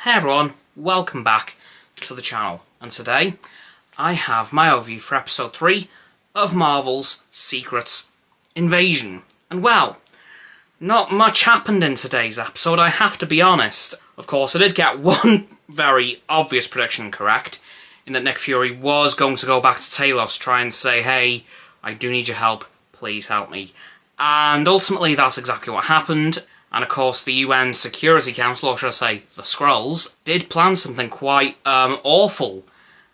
Hey everyone, welcome back to the channel, and today I have my overview for episode 3 of Marvel's Secret Invasion. And well, not much happened in today's episode, I have to be honest. Of course, I did get one very obvious prediction correct, in that Nick Fury was going to go back to Talos, try and say, hey, I do need your help, please help me. And ultimately that's exactly what happened. And of course the UN Security Council, or should I say the Skrulls, did plan something quite awful.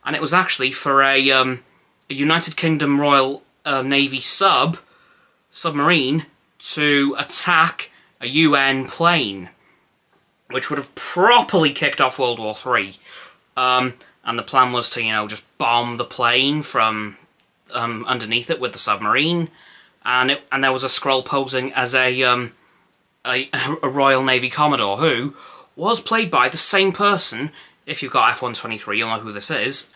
And it was actually for a United Kingdom Royal Navy submarine to attack a UN plane, which would have properly kicked off World War III. And the plan was to, just bomb the plane from underneath it with the submarine. And there was a Skrull posing as a Royal Navy Commodore, who was played by the same person. If you've got F123, you'll know who this is.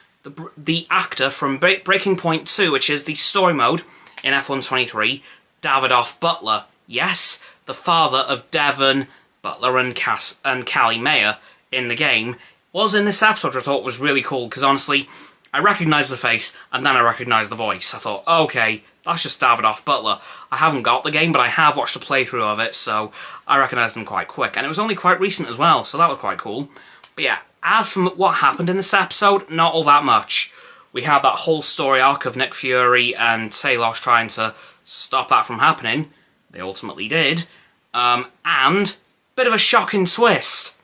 The actor from Breaking Point 2, which is the story mode in F123, Davidoff Butler. Yes, the father of Devon, Butler and Callie Mayer in the game, was in this episode, which I thought was really cool, because honestly, I recognised the face, and then I recognised the voice. I thought, okay, that's just Davidoff Butler. I haven't got the game, but I have watched a playthrough of it, so I recognised him quite quick. And it was only quite recent as well, so that was quite cool. But yeah, as for what happened in this episode, not all that much. We had that whole story arc of Nick Fury and Talos trying to stop that from happening. They ultimately did. And, bit of a shocking twist.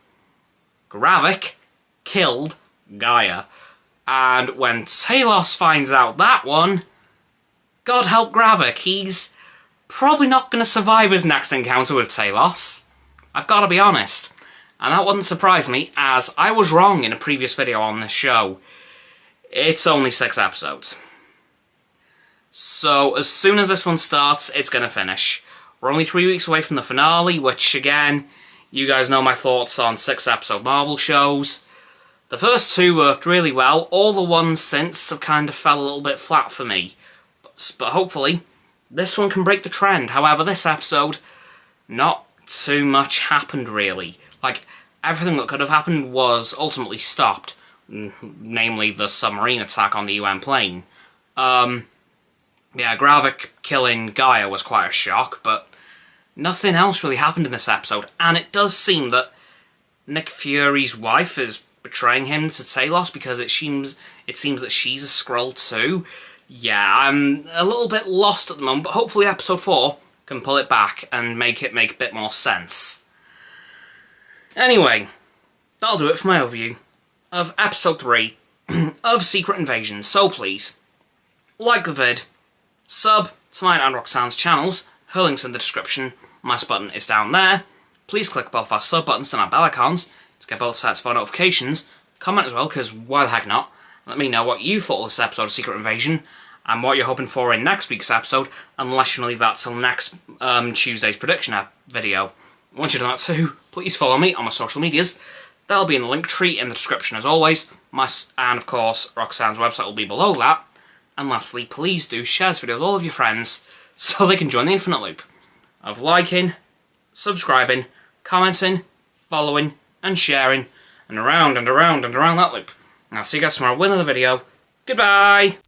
Gravik killed Gaia. And when Talos finds out that one, God help Gravik, he's probably not going to survive his next encounter with Talos. I've got to be honest. And that wouldn't surprise me, as I was wrong in a previous video on this show. It's only 6 episodes. So as soon as this one starts, it's going to finish. We're only 3 weeks away from the finale, which again, you guys know my thoughts on 6-episode Marvel shows. The first 2 worked really well. All the ones since have kind of fell a little bit flat for me. But hopefully, this one can break the trend. However, this episode, not too much happened, really. Like, everything that could have happened was ultimately stopped. Namely, the submarine attack on the UN plane. Yeah, Gravik killing Gaia was quite a shock, but nothing else really happened in this episode. And it does seem that Nick Fury's wife is betraying him to Talos, because it seems that she's a Skrull too. Yeah, I'm a little bit lost at the moment, but hopefully episode 4 can pull it back and make it make a bit more sense. Anyway, that'll do it for my overview of episode 3 of Secret Invasion. So please, like the vid, sub to mine and Roxanne's channels, her link's in the description, my button is down there. Please click both our sub buttons and our bell icons to get both sets for notifications. Comment as well, because why the heck not? Let me know what you thought of this episode of Secret Invasion, and what you're hoping for in next week's episode, unless you want to leave that till next Tuesday's prediction video. Once you've done that too, please follow me on my social medias. They'll be in the link tree in the description as always, and of course Roxanne's website will be below that. And lastly, please do share this video with all of your friends, so they can join the infinite loop of liking, subscribing, commenting, following, and sharing, and around and around and around that loop. And I'll see you guys tomorrow with another video. Goodbye!